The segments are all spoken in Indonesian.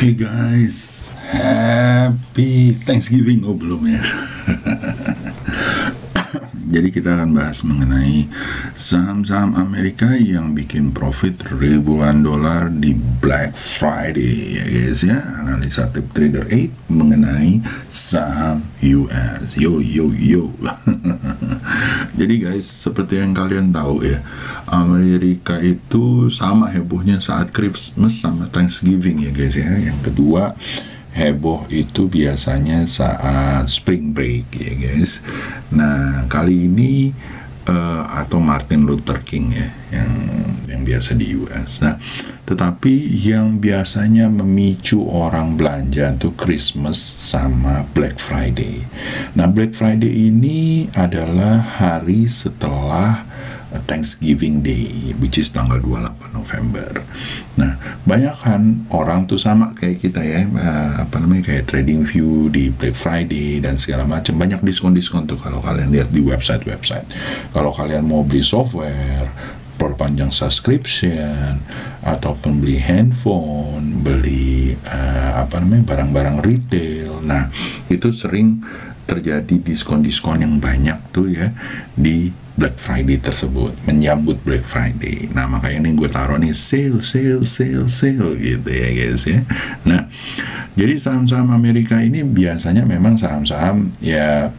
Oke guys, happy Thanksgiving. Oh belum ya. Jadi kita akan bahas mengenai saham-saham Amerika yang bikin profit ribuan dolar di Black Friday ya guys ya. Analisa tip trader 8 mengenai saham US. Yo. Jadi guys, seperti yang kalian tahu ya, Amerika itu sama hebohnya saat Christmas sama Thanksgiving ya guys ya. Yang kedua, heboh itu biasanya saat spring break ya guys. Nah kali ini atau Martin Luther King ya, yang biasa di US. Nah tetapi yang biasanya memicu orang belanja tuh Christmas sama Black Friday. Nah Black Friday ini adalah hari setelah Thanksgiving Day, which is tanggal 28 November. Nah, banyak kan orang tuh sama kayak kita ya, kayak trading view di Black Friday dan segala macam, banyak diskon-diskon tuh kalau kalian lihat di website-website. Kalau kalian mau beli software, perpanjang subscription, ataupun beli handphone, beli barang-barang retail. Nah, itu sering terjadi diskon-diskon yang banyak tuh ya di Black Friday tersebut, menyambut Black Friday. Nah makanya nih gue taruh nih sale gitu ya guys ya. Nah jadi saham-saham Amerika ini biasanya memang saham-saham ya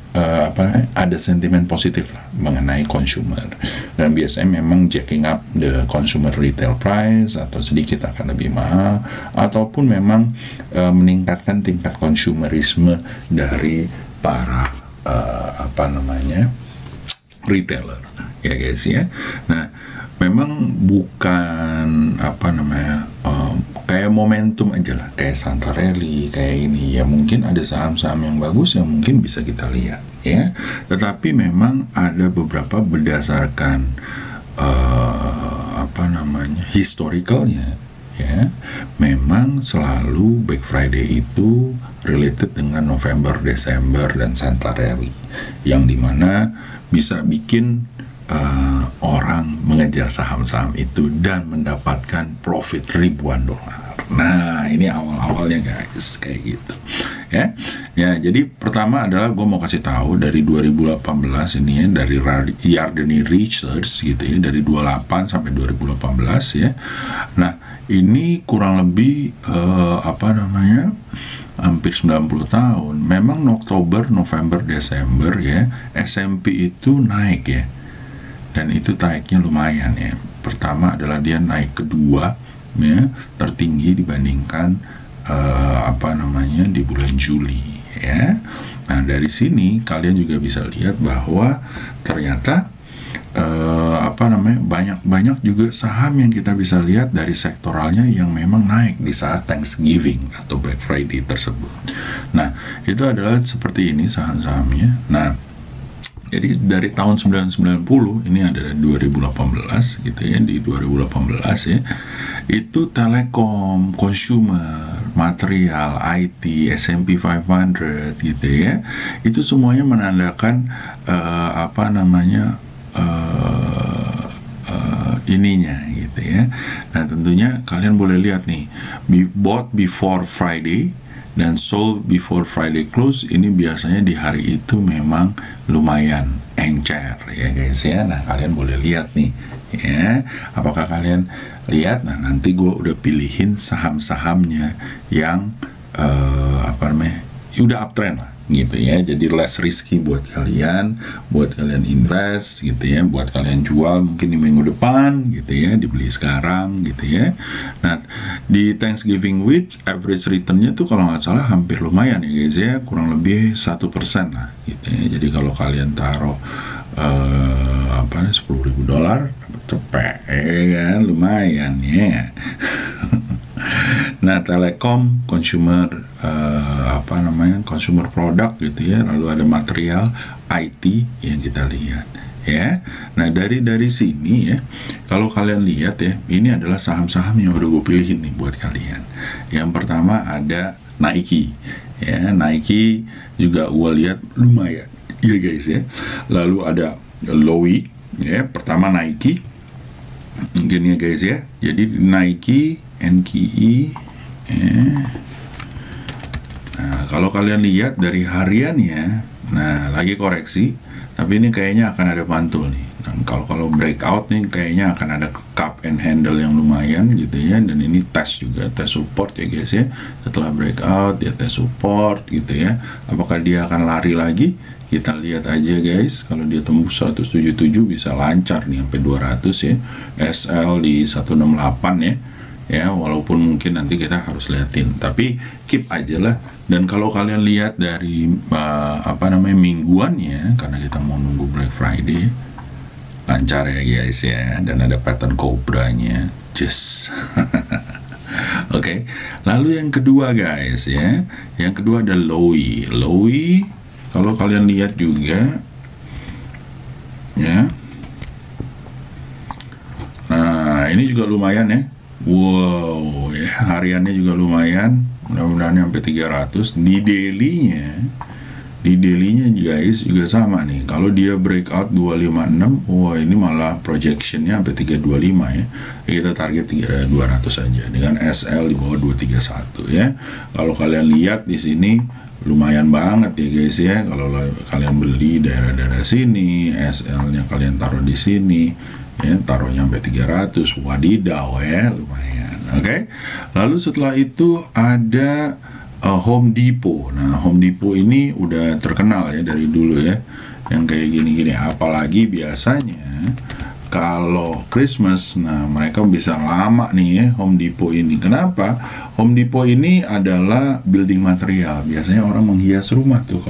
ada sentimen positif lah mengenai consumer, dan biasanya memang jacking up the consumer retail price atau sedikit akan lebih mahal, ataupun memang meningkatkan tingkat konsumerisme dari para retailer ya guys ya. Nah memang bukan kayak momentum aja lah, kayak Santarelli kayak ini ya, mungkin ada saham-saham yang bagus yang mungkin bisa kita lihat ya, tetapi memang ada beberapa berdasarkan historicalnya ya, memang selalu Black Friday itu related dengan November, Desember, dan Santarelli, yang dimana bisa bikin orang mengejar saham-saham itu dan mendapatkan profit ribuan dolar. Nah ini awal-awalnya guys kayak gitu ya. Jadi pertama adalah gue mau kasih tahu dari 2018 ini ya, dari Yardeni Research gitu ya, dari 28 sampai 2018 ya. Nah ini kurang lebih hampir 90 tahun. Memang Oktober, November, Desember ya, S&P itu naik ya, dan itu naiknya lumayan ya. Pertama adalah dia naik kedua ya, tertinggi dibandingkan di bulan Juli ya. Nah dari sini kalian juga bisa lihat bahwa ternyata banyak juga saham yang kita bisa lihat dari sektoralnya yang memang naik di saat Thanksgiving atau Black Friday tersebut. Nah itu adalah seperti ini saham-sahamnya. Nah jadi dari tahun 1990 ini ada 2018 gitu ya, di 2018 ya, itu telekom, consumer, material, IT, S&P 500 gitu ya, itu semuanya menandakan ininya gitu ya. Nah tentunya kalian boleh lihat nih, bought before Friday dan sold before Friday close, ini biasanya di hari itu memang lumayan encer ya guys ya. Nah kalian boleh lihat nih ya, apakah kalian lihat? Nah nanti gue udah pilihin saham-sahamnya yang udah uptrend lah gitu ya, jadi less risky buat kalian invest gitu ya, buat kalian jual mungkin di minggu depan gitu ya, dibeli sekarang gitu ya. Nah di Thanksgiving week average returnnya tuh kalau nggak salah hampir lumayan ya guys ya, kurang lebih 1% lah gitu ya. Jadi kalau kalian taruh $10.000 cepet ya kan, lumayan ya. Nah, telekom, consumer consumer product gitu ya, lalu ada material, IT yang kita lihat ya. Nah, dari sini ya, kalau kalian lihat ya, ini adalah saham-saham yang udah gue pilihin nih buat kalian. Yang pertama ada Nike ya. Nike juga gue lihat lumayan ya guys ya. Lalu ada Lowy ya. Pertama Nike mungkin ya guys ya. Jadi Nike, NKI ya. Nah, kalau kalian lihat dari hariannya, nah lagi koreksi, tapi ini kayaknya akan ada mantul nih. Dan kalau breakout nih kayaknya akan ada cup and handle yang lumayan gitu ya. Dan ini tes juga, tes support ya guys ya. Setelah breakout dia tes support gitu ya. Apakah dia akan lari lagi? Kita lihat aja guys. Kalau dia tembus 177 bisa lancar nih sampai 200 ya. SL di 168 ya. Ya, walaupun mungkin nanti kita harus liatin, tapi keep aja lah. Dan kalau kalian lihat dari mingguannya, karena kita mau nunggu Black Friday, lancar ya guys ya. Dan ada pattern cobra-nya, just Oke. Lalu yang kedua guys ya, yang kedua ada Lowy. Lowy kalau kalian lihat juga ya, nah ini juga lumayan ya. Wow ya, hariannya juga lumayan, mudah-mudahan sampai 300. Di daily-nya guys juga sama nih. Kalau dia breakout 256, wah ini malah projectionnya sampai 325 ya. Kita target 200 aja dengan SL di bawah 231 ya. Kalau kalian lihat di sini lumayan banget ya guys ya. Kalau kalian beli daerah-daerah sini, SL-nya kalian taruh di sini ya, taruhnya sampai 300, wadidaw ya, lumayan. Oke. Lalu setelah itu ada Home Depot. Nah, Home Depot ini udah terkenal ya dari dulu ya, yang kayak gini-gini. Apalagi biasanya kalau Christmas, nah mereka bisa lama nih ya Home Depot ini. Kenapa? Home Depot ini adalah building material. Biasanya orang menghias rumah tuh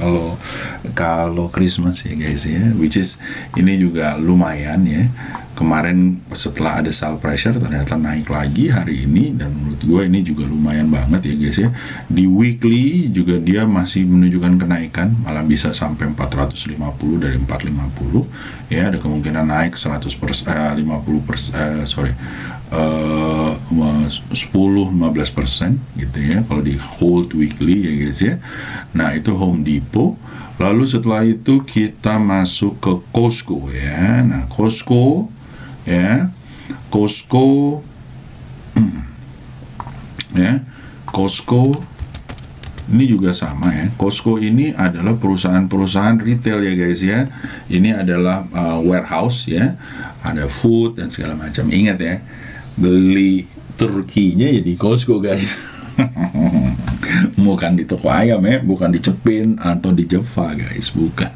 kalau Christmas ya guys ya. Which is ini juga lumayan ya. Kemarin setelah ada sell pressure ternyata naik lagi hari ini, dan menurut gue ini juga lumayan banget ya guys ya. Di weekly juga dia masih menunjukkan kenaikan, malah bisa sampai 450 dari 450 ya. Ada kemungkinan naik 10-15% gitu ya kalau di hold weekly ya guys ya. Nah itu Home Depot. Lalu setelah itu kita masuk ke Costco ya. Nah Costco ya, Costco ya, Costco ini juga sama ya. Costco ini adalah perusahaan retail ya guys ya. Ini adalah warehouse ya, ada food dan segala macam. Ingat ya, beli turkinya ya di Costco guys. Bukan di toko ayam ya, bukan di Cepin atau di Java guys, bukan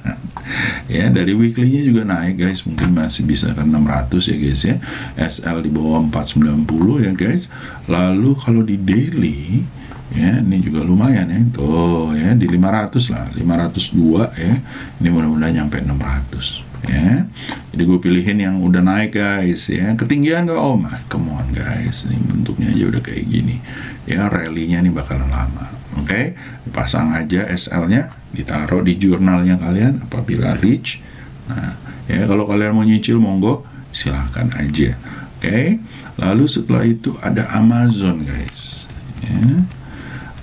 ya. Dari weekly-nya juga naik guys, mungkin masih bisa ke 600 ya guys ya. SL di bawah 490 ya guys. Lalu kalau di daily ya, ini juga lumayan ya, tuh ya di 500 lah, 502 ya. Ini mudah-mudahan nyampe 600 ya. Jadi gue pilihin yang udah naik guys ya. Ketinggian gak? Oh my, come on guys, ini bentuknya aja udah kayak gini ya. Rally-nya ini bakalan lama. Oke, pasang aja SL-nya, ditaruh di jurnalnya kalian apabila reach. Nah ya, kalau kalian mau nyicil monggo silahkan aja. Oke. Lalu setelah itu ada Amazon guys ya.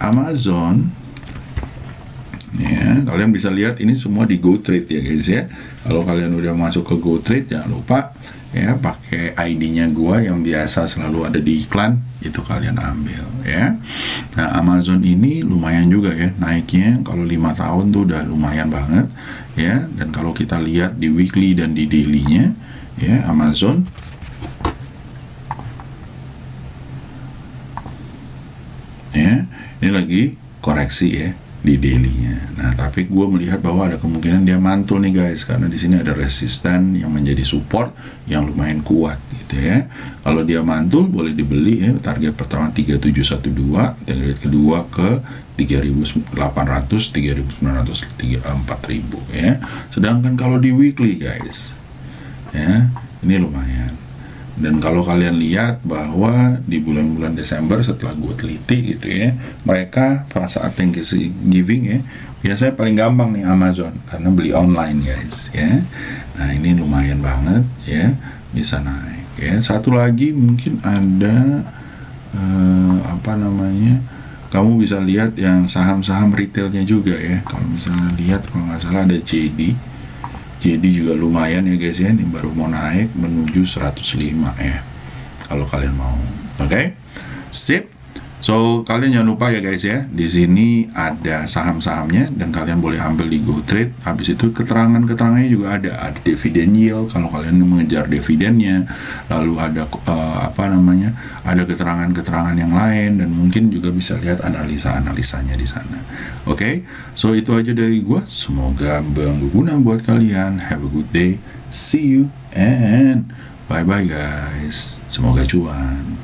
Amazon ya, kalian bisa lihat ini semua di GoTrade ya guys ya. Kalau kalian udah masuk ke GoTrade, jangan lupa ya pakai ID-nya gua yang biasa selalu ada di iklan, itu kalian ambil ya. Nah Amazon ini lumayan juga ya naiknya, kalau 5 tahun tuh udah lumayan banget ya. Dan kalau kita lihat di weekly dan di daily-nya ya, Amazon ya ini lagi koreksi ya di daily-nya. Nah, tapi gue melihat bahwa ada kemungkinan dia mantul nih guys, karena di sini ada resisten yang menjadi support yang lumayan kuat gitu ya. Kalau dia mantul boleh dibeli ya. Target pertama 3712, target kedua ke 3800, 3900, 4000 ya. Sedangkan kalau di weekly guys ya, ini lumayan. Dan kalau kalian lihat bahwa di bulan-bulan Desember setelah gue teliti gitu ya, mereka pada saat Thanksgiving ya, biasanya paling gampang nih Amazon karena beli online guys ya. Nah ini lumayan banget ya, bisa naik ya. Satu lagi mungkin ada kamu bisa lihat yang saham-saham retailnya juga ya. Kalau misalnya lihat, kalau nggak salah ada JD juga lumayan ya guys ya. Ini baru mau naik menuju 105 ya, kalau kalian mau. Oke, sip. So kalian jangan lupa ya guys ya, di sini ada saham-sahamnya dan kalian boleh ambil di GoTrade. Habis itu keterangannya juga ada dividen yield kalau kalian mengejar dividennya. Lalu ada ada keterangan-keterangan yang lain, dan mungkin juga bisa lihat analisa-analisanya di sana. Oke, so itu aja dari gua. Semoga berguna buat kalian. Have a good day. See you and bye bye guys. Semoga cuan.